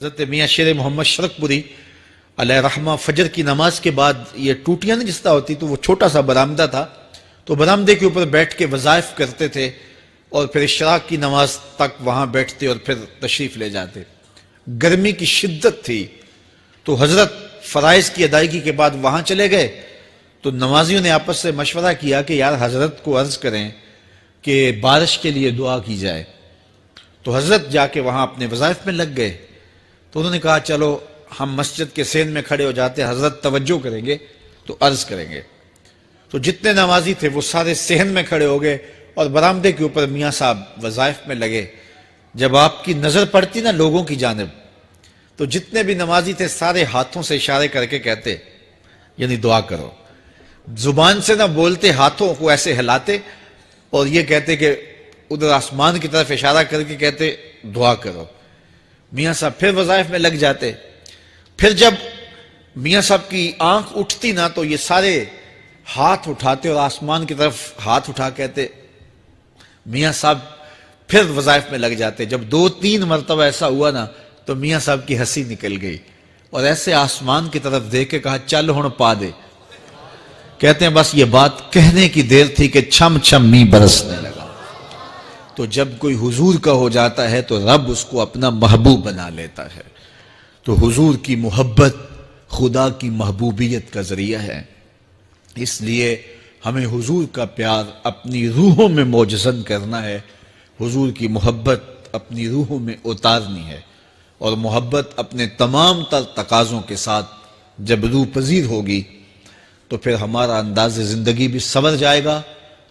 حضرت میاں شیر محمد شرقپوری علیہ رحمہ فجر کی نماز کے بعد یہ ٹوٹیاں نہیں جس طرح ہوتی تو وہ چھوٹا سا برآمدہ تھا تو برآمدے کے اوپر بیٹھ کے وظائف کرتے تھے اور پھر اشراق کی نماز تک وہاں بیٹھتے اور پھر تشریف لے جاتے. گرمی کی شدت تھی تو حضرت فرائض کی ادائیگی کے بعد وہاں چلے گئے تو نمازیوں نے آپس سے مشورہ کیا کہ یار حضرت کو عرض کریں کہ بارش کے لیے دعا کی جائے. تو حضرت جا کے وہاں اپنے وظائف میں لگ گئے تو انہوں نے کہا چلو ہم مسجد کے سین میں کھڑے ہو جاتے ہیں, حضرت توجہ کریں گے تو عرض کریں گے. تو جتنے نمازی تھے وہ سارے صحن میں کھڑے ہو گئے اور برآمدے کے اوپر میاں صاحب وظائف میں لگے. جب آپ کی نظر پڑتی نا لوگوں کی جانب تو جتنے بھی نمازی تھے سارے ہاتھوں سے اشارے کر کے کہتے یعنی دعا کرو. زبان سے نہ بولتے, ہاتھوں کو ایسے ہلاتے اور یہ کہتے کہ ادھر آسمان کی طرف اشارہ کر کے کہتے دعا کرو. میاں صاحب پھر وظائف میں لگ جاتے. پھر جب میاں صاحب کی آنکھ اٹھتی نا تو یہ سارے ہاتھ اٹھاتے اور آسمان کی طرف ہاتھ اٹھا کہتے میاں صاحب پھر وظائف میں لگ جاتے. جب 2-3 مرتبہ ایسا ہوا نا تو میاں صاحب کی ہنسی نکل گئی اور ایسے آسمان کی طرف دیکھ کے کہا چل ہن پا دے. کہتے ہیں بس یہ بات کہنے کی دیر تھی کہ چھم چھم می برسنے لگا. تو جب کوئی حضور کا ہو جاتا ہے تو رب اس کو اپنا محبوب بنا لیتا ہے. تو حضور کی محبت خدا کی محبوبیت کا ذریعہ ہے. اس لیے ہمیں حضور کا پیار اپنی روحوں میں موجزن کرنا ہے, حضور کی محبت اپنی روحوں میں اتارنی ہے, اور محبت اپنے تمام تر تقاضوں کے ساتھ جب روح پذیر ہوگی تو پھر ہمارا انداز زندگی بھی سنور جائے گا,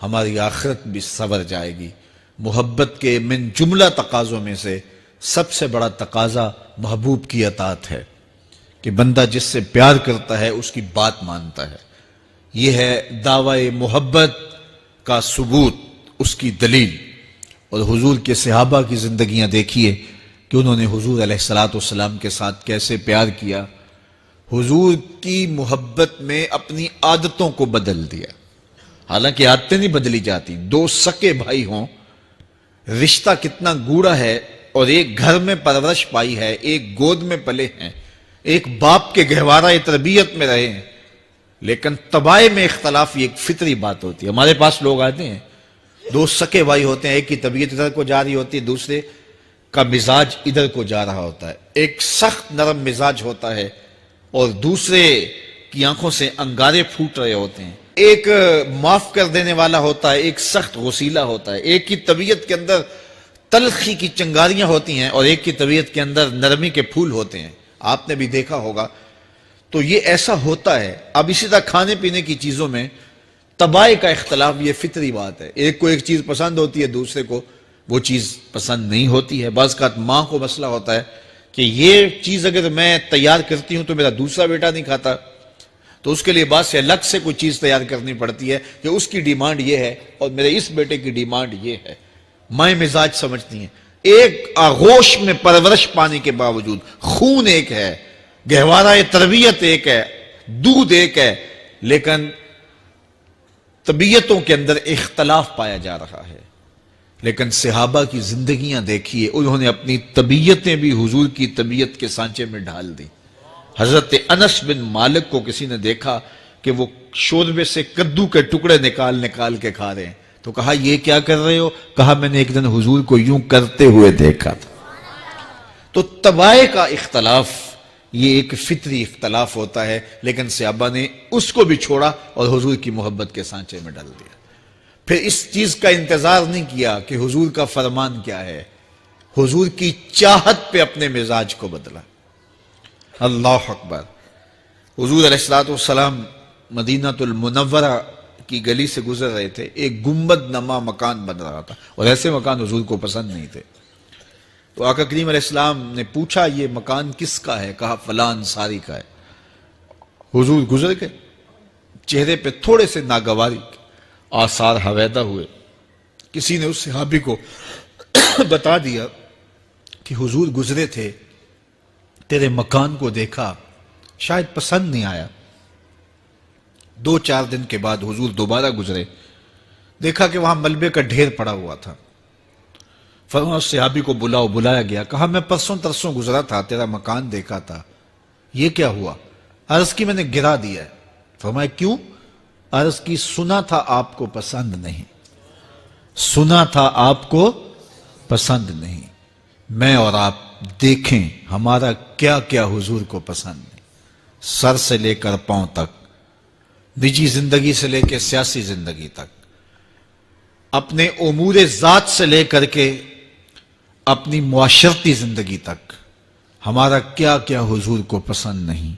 ہماری آخرت بھی سنور جائے گی. محبت کے من جملہ تقاضوں میں سے سب سے بڑا تقاضا محبوب کی اطاعت ہے کہ بندہ جس سے پیار کرتا ہے اس کی بات مانتا ہے. یہ ہے دعوی محبت کا ثبوت, اس کی دلیل. اور حضور کے صحابہ کی زندگیاں دیکھیے کہ انہوں نے حضور علیہ السلام کے ساتھ کیسے پیار کیا. حضور کی محبت میں اپنی عادتوں کو بدل دیا. حالانکہ عادتیں نہیں بدلی جاتی. 2 سکے بھائی ہوں, رشتہ کتنا گوڑا ہے, اور ایک گھر میں پرورش پائی ہے, ایک گود میں پلے ہیں, ایک باپ کے گہوارہ تربیت میں رہے ہیں, لیکن طبائع میں اختلاف یہ ایک فطری بات ہوتی ہے. ہمارے پاس لوگ آتے ہیں 2 سکے بھائی ہوتے ہیں, ایک کی طبیعت ادھر کو جا رہی ہوتی ہے, دوسرے کا مزاج ادھر کو جا رہا ہوتا ہے. ایک سخت نرم مزاج ہوتا ہے اور دوسرے کی آنکھوں سے انگارے پھوٹ رہے ہوتے ہیں. ایک معاف کر دینے والا ہوتا ہے, ایک سخت غصیلا ہوتا ہے. ایک کی طبیعت کے اندر تلخی کی چنگاریاں ہوتی ہیں اور ایک کی طبیعت کے اندر نرمی کے پھول ہوتے ہیں. آپ نے بھی دیکھا ہوگا. تو یہ ایسا ہوتا ہے. اب اسی طرح کھانے پینے کی چیزوں میں طبائع کا اختلاف یہ فطری بات ہے. ایک کو ایک چیز پسند ہوتی ہے, دوسرے کو وہ چیز پسند نہیں ہوتی ہے. بعض اوقات ماں کو مسئلہ ہوتا ہے کہ یہ چیز اگر میں تیار کرتی ہوں تو میرا دوسرا بیٹا نہیں کھاتا, تو اس کے لیے بعد سے الگ سے کوئی چیز تیار کرنی پڑتی ہے کہ اس کی ڈیمانڈ یہ ہے اور میرے اس بیٹے کی ڈیمانڈ یہ ہے. مائیں مزاج سمجھتی ہیں. ایک آغوش میں پرورش پانے کے باوجود خون ایک ہے, گہوارہ تربیت ایک ہے, دودھ ایک ہے, لیکن طبیعتوں کے اندر اختلاف پایا جا رہا ہے. لیکن صحابہ کی زندگیاں دیکھیے, انہوں نے اپنی طبیعتیں بھی حضور کی طبیعت کے سانچے میں ڈال دی. حضرت انس بن مالک کو کسی نے دیکھا کہ وہ شوربے سے کدو کے ٹکڑے نکال کے کھا رہے ہیں, تو کہا یہ کیا کر رہے ہو؟ کہا میں نے ایک دن حضور کو یوں کرتے ہوئے دیکھا تھا. تو طبائع کا اختلاف یہ ایک فطری اختلاف ہوتا ہے, لیکن صحابہ نے اس کو بھی چھوڑا اور حضور کی محبت کے سانچے میں ڈال دیا. پھر اس چیز کا انتظار نہیں کیا کہ حضور کا فرمان کیا ہے, حضور کی چاہت پہ اپنے مزاج کو بدلا. اللہ اکبر. حضور علیہ السلام مدینہ المنورہ کی گلی سے گزر رہے تھے. ایک گنبد نما مکان بن رہا تھا اور ایسے مکان حضور کو پسند نہیں تھے. تو آقا کریم علیہ السلام نے پوچھا یہ مکان کس کا ہے؟ کہا فلاں انصاری کا ہے. حضور گزر گئے, چہرے پہ تھوڑے سے ناگواری آثار حویدہ ہوئے. کسی نے اس صحابی کو بتا دیا کہ حضور گزرے تھے, تیرے مکان کو دیکھا, شاید پسند نہیں آیا. 2-4 دن کے بعد حضور دوبارہ گزرے, دیکھا کہ وہاں ملبے کا ڈھیر پڑا ہوا تھا. فرمایا اس صحابی کو بلاؤ، بلایا گیا، کہا میں پرسوں ترسوں گزرا تھا، تیرا مکان دیکھا تھا، یہ کیا ہوا؟ عرض کی میں نے گرا دیا ہے۔ فرمایا کیوں؟ عرض کی سنا تھا آپ کو پسند نہیں، سنا تھا آپ کو پسند نہیں، میں اور آپ دیکھیں ہمارا کیا کیا حضور کو پسند نہیں، سر سے لے کر پاؤں تک، نجی زندگی سے لے کے سیاسی زندگی تک، اپنے امور ذات سے لے کر کے اپنی معاشرتی زندگی تک، ہمارا کیا کیا حضور کو پسند نہیں،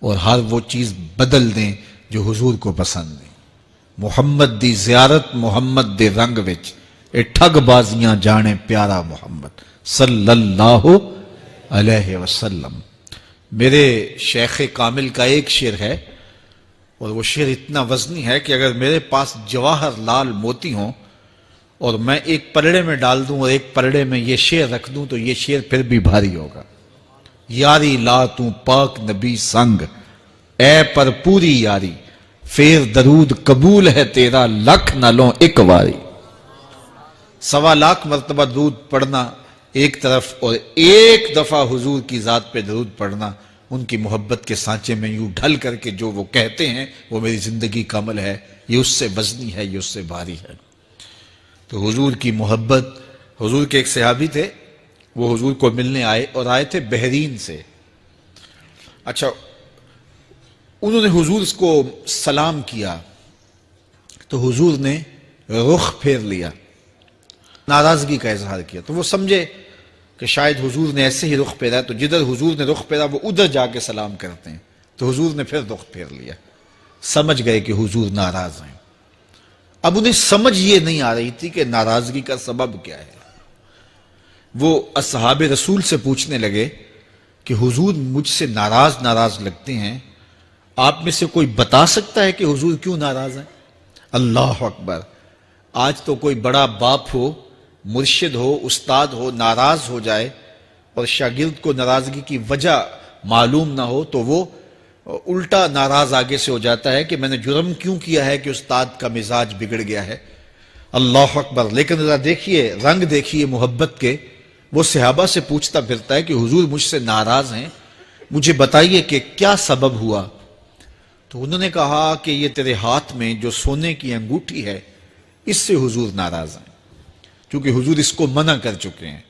اور ہر وہ چیز بدل دیں جو حضور کو پسند نہیں۔ محمد دی زیارت محمد دے رنگ وچ، اے ٹھگ بازیاں جانے پیارا محمد صلی اللہ علیہ وسلم۔ میرے شیخ کامل کا ایک شعر ہے، اور وہ شعر اتنا وزنی ہے کہ اگر میرے پاس جواہر لال موتی ہوں اور میں ایک پلڑے میں ڈال دوں اور ایک پلڑے میں یہ شعر رکھ دوں تو یہ شعر پھر بھی بھاری ہوگا۔ یاری لا تو پاک نبی سنگ، اے پر پوری یاری، پھر درود قبول ہے تیرا لکھ نہ لوں ایک واری۔ 1.25 لاکھ مرتبہ درود پڑھنا ایک طرف، اور ایک دفعہ حضور کی ذات پہ درود پڑھنا، ان کی محبت کے سانچے میں یوں ڈھل کر کے جو وہ کہتے ہیں وہ میری زندگی کا عمل ہے، یہ اس سے وزنی ہے، یہ اس سے بھاری ہے۔ تو حضور کی محبت، حضور کے ایک صحابی تھے، وہ حضور کو ملنے آئے، اور آئے تھے بحرین سے۔ اچھا، انہوں نے حضور کو سلام کیا تو حضور نے رخ پھیر لیا، ناراضگی کا اظہار کیا، تو وہ سمجھے کہ شاید حضور نے ایسے ہی رخ پھیرا، تو جدھر حضور نے رخ پھیرا وہ ادھر جا کے سلام کرتے ہیں، تو حضور نے پھر رخ پھیر لیا، سمجھ گئے کہ حضور ناراض ہیں۔ اب انہیں سمجھ یہ نہیں آ رہی تھی کہ ناراضگی کا سبب کیا ہے۔ وہ اصحاب رسول سے پوچھنے لگے کہ حضور مجھ سے ناراض لگتے ہیں، آپ میں سے کوئی بتا سکتا ہے کہ حضور کیوں ناراض ہیں؟ اللہ اکبر! آج تو کوئی بڑا باپ ہو، مرشد ہو، استاد ہو، ناراض ہو جائے اور شاگرد کو ناراضگی کی وجہ معلوم نہ ہو تو وہ الٹا ناراض آگے سے ہو جاتا ہے کہ میں نے جرم کیوں کیا ہے کہ استاد کا مزاج بگڑ گیا ہے۔ اللہ اکبر! لیکن ذرا دیکھیے، رنگ دیکھیے محبت کے، وہ صحابہ سے پوچھتا پھرتا ہے کہ حضور مجھ سے ناراض ہیں، مجھے بتائیے کہ کیا سبب ہوا؟ تو انہوں نے کہا کہ یہ تیرے ہاتھ میں جو سونے کی انگوٹھی ہے، اس سے حضور ناراض ہیں، کیونکہ حضور اس کو منع کر چکے ہیں۔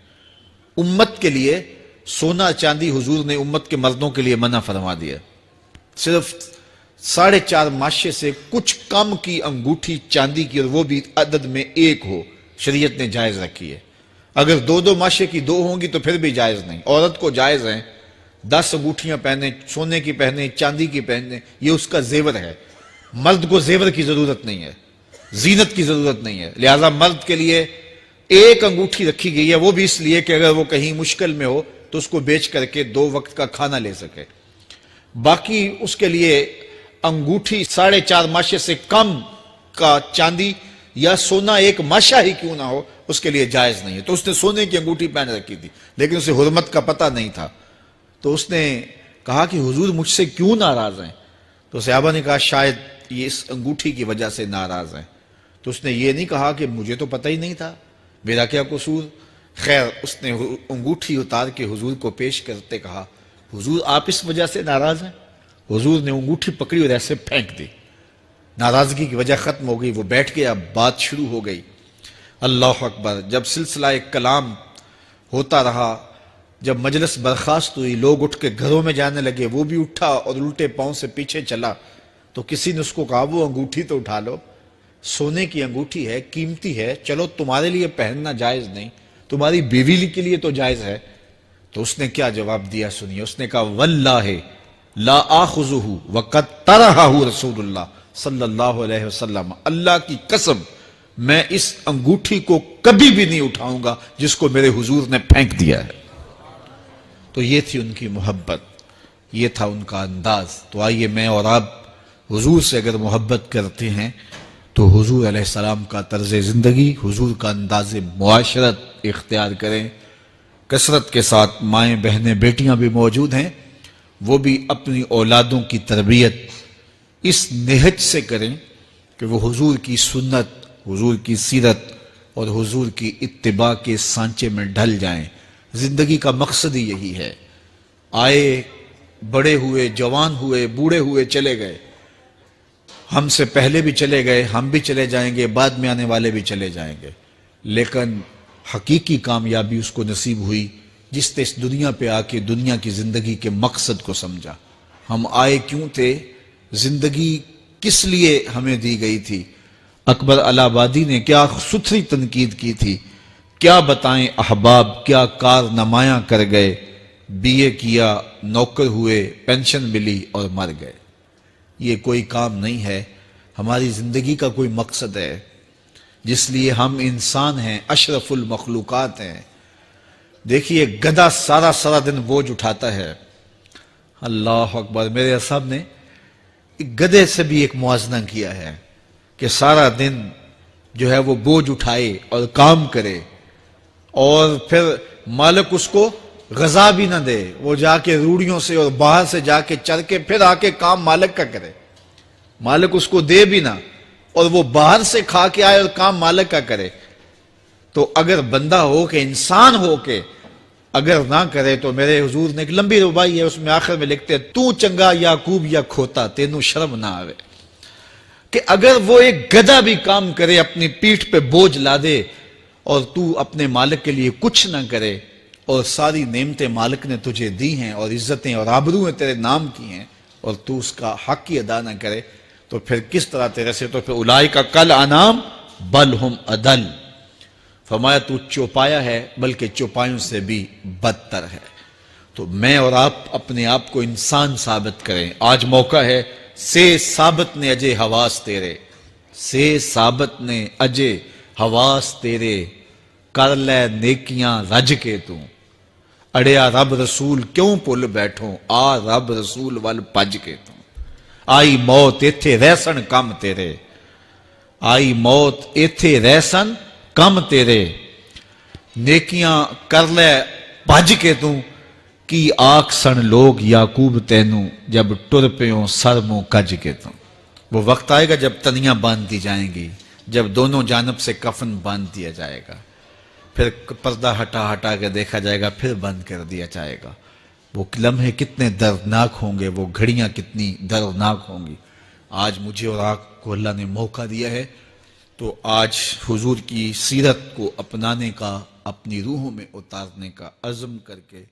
امت کے لیے سونا چاندی حضور نے امت کے مردوں کے لیے منع فرما دیا، صرف 4.5 ماشے سے کچھ کم کی انگوٹھی چاندی کی، اور وہ بھی عدد میں 1 ہو، شریعت نے جائز رکھی ہے۔ اگر 2 ماشے کی 2 ہوں گی تو پھر بھی جائز نہیں۔ عورت کو جائز ہیں 10 انگوٹھیاں پہنے، سونے کی پہنے، چاندی کی پہنے، یہ اس کا زیور ہے۔ مرد کو زیور کی ضرورت نہیں ہے، زینت کی ضرورت نہیں ہے، لہذا مرد کے لیے 1 انگوٹھی رکھی گئی ہے، وہ بھی اس لیے کہ اگر وہ کہیں مشکل میں ہو تو اس کو بیچ کر کے 2 وقت کا کھانا لے سکے۔ باقی اس کے لیے انگوٹھی 4.5 ماشے سے کم کا چاندی یا سونا 1 ماشا ہی کیوں نہ ہو، اس کے لیے جائز نہیں ہے۔ تو اس نے سونے کی انگوٹھی پہن رکھی تھی، لیکن اسے حرمت کا پتہ نہیں تھا، تو اس نے کہا کہ حضور مجھ سے کیوں ناراض ہیں؟ تو صحابہ نے کہا شاید یہ اس انگوٹھی کی وجہ سے ناراض ہیں۔ تو اس نے یہ نہیں کہا کہ مجھے تو پتہ ہی نہیں تھا، میرا کیا قصور؟ خیر، اس نے انگوٹھی اتار کے حضور کو پیش کرتے کہا حضور آپ اس وجہ سے ناراض ہیں؟ حضور نے انگوٹھی پکڑی اور ایسے پھینک دی، ناراضگی کی وجہ ختم ہو گئی، وہ بیٹھ گیا، بات شروع ہو گئی۔ اللہ اکبر! جب سلسلہ کلام ہوتا رہا، جب مجلس برخاست ہوئی، لوگ اٹھ کے گھروں میں جانے لگے، وہ بھی اٹھا اور الٹے پاؤں سے پیچھے چلا، تو کسی نے اس کو کہا وہ انگوٹھی تو اٹھا لو، سونے کی انگوٹھی ہے، قیمتی ہے، چلو تمہارے لیے پہننا جائز نہیں، تمہاری بیوی کے لیے تو جائز ہے۔ تو اس نے کیا جواب دیا سنیے، اس نے کہا واللہ لا آخذہ وقد طرحہ رسول اللہ صلی اللہ علیہ وسلم، اللہ کی قسم میں اس انگوٹھی کو کبھی بھی نہیں اٹھاؤں گا جس کو میرے حضور نے پھینک دیا ہے۔ تو یہ تھی ان کی محبت، یہ تھا ان کا انداز۔ تو آئیے میں اور آپ حضور سے اگر محبت کرتے ہیں تو حضور علیہ السلام کا طرز زندگی، حضور کا انداز معاشرت اختیار کریں۔ کثرت کے ساتھ مائیں بہنیں بیٹیاں بھی موجود ہیں، وہ بھی اپنی اولادوں کی تربیت اس نہج سے کریں کہ وہ حضور کی سنت، حضور کی سیرت اور حضور کی اتباع کے سانچے میں ڈھل جائیں۔ زندگی کا مقصد ہی یہی ہے۔ آئے، بڑے ہوئے، جوان ہوئے، بوڑھے ہوئے، چلے گئے، ہم سے پہلے بھی چلے گئے، ہم بھی چلے جائیں گے، بعد میں آنے والے بھی چلے جائیں گے، لیکن حقیقی کامیابی اس کو نصیب ہوئی جس نے اس دنیا پہ آ کے دنیا کی زندگی کے مقصد کو سمجھا۔ ہم آئے کیوں تھے، زندگی کس لیے ہمیں دی گئی تھی۔ اکبر الہ آبادی نے کیا ستھری تنقید کی تھی، کیا بتائیں احباب، کیا کارنمایاں کر گئے، بی اے کیا، نوکر ہوئے، پینشن ملی اور مر گئے۔ یہ کوئی کام نہیں ہے، ہماری زندگی کا کوئی مقصد ہے جس لیے ہم انسان ہیں، اشرف المخلوقات ہیں۔ دیکھیے گدھا سارا دن بوجھ اٹھاتا ہے، اللہ اکبر۔ میرے صاحب نے گدھے سے بھی ایک موازنہ کیا ہے کہ سارا دن جو ہے وہ بوجھ اٹھائے اور کام کرے، اور پھر مالک اس کو غذا بھی نہ دے، وہ جا کے روڑیوں سے اور باہر سے جا کے چر کے پھر آ کے کام مالک کا کرے، مالک اس کو دے بھی نہ، اور وہ باہر سے کھا کے آئے اور کام مالک کا کرے۔ تو اگر بندہ ہو کے، انسان ہو کے اگر نہ کرے تو میرے حضور نے ایک لمبی ربائی ہے، اس میں آخر میں لکھتے ہیں، تو چنگا یعقوب یا کھوتا تینوں شرم نہ آوے، کہ اگر وہ ایک گدھا بھی کام کرے، اپنی پیٹھ پہ بوجھ لا دے، اور تو اپنے مالک کے لیے کچھ نہ کرے، اور ساری نعمتیں مالک نے تجھے دی ہیں اور عزتیں اور آبرویں تیرے نام کی ہیں، اور تو اس کا حق ہی ادا نہ کرے، تو پھر کس طرح تیرے سے، تو پھر اولئک کل انعام بل ہم اضل، فرمایا تو چوپایا ہے بلکہ چوپایوں سے بھی بدتر ہے۔ تو میں اور آپ اپنے آپ کو انسان ثابت کریں، آج موقع ہے۔ سے ثابت نے اجے حواس تیرے، سے ثابت نے اجے حواس تیرے، کر لے نیکیاں رج کے تو، اڑیا رب رسول کیوں پل بیٹھوں، آ رب رسول ول پج کے تو، آئی موت ایتھے رہسن کم تیرے، آئی موت ایتھے رہسن کم تیرے، نیکیاں کر لے بھج کے تو، کی آکھ سن لوگ یعقوب تینوں، جب ٹر پیوں سر منہ کج کے تو۔ وہ وقت آئے گا جب تنیاں باندھ دی جائیں گی، جب دونوں جانب سے کفن باندھ دیا جائے گا، پھر پردہ ہٹا کے دیکھا جائے گا، پھر بند کر دیا جائے گا۔ وہ لمحے کتنے دردناک ہوں گے، وہ گھڑیاں کتنی دردناک ہوں گی۔ آج مجھے اور آپ کو اللہ نے موقع دیا ہے، تو آج حضور کی سیرت کو اپنانے کا، اپنی روحوں میں اتارنے کا عزم کر کے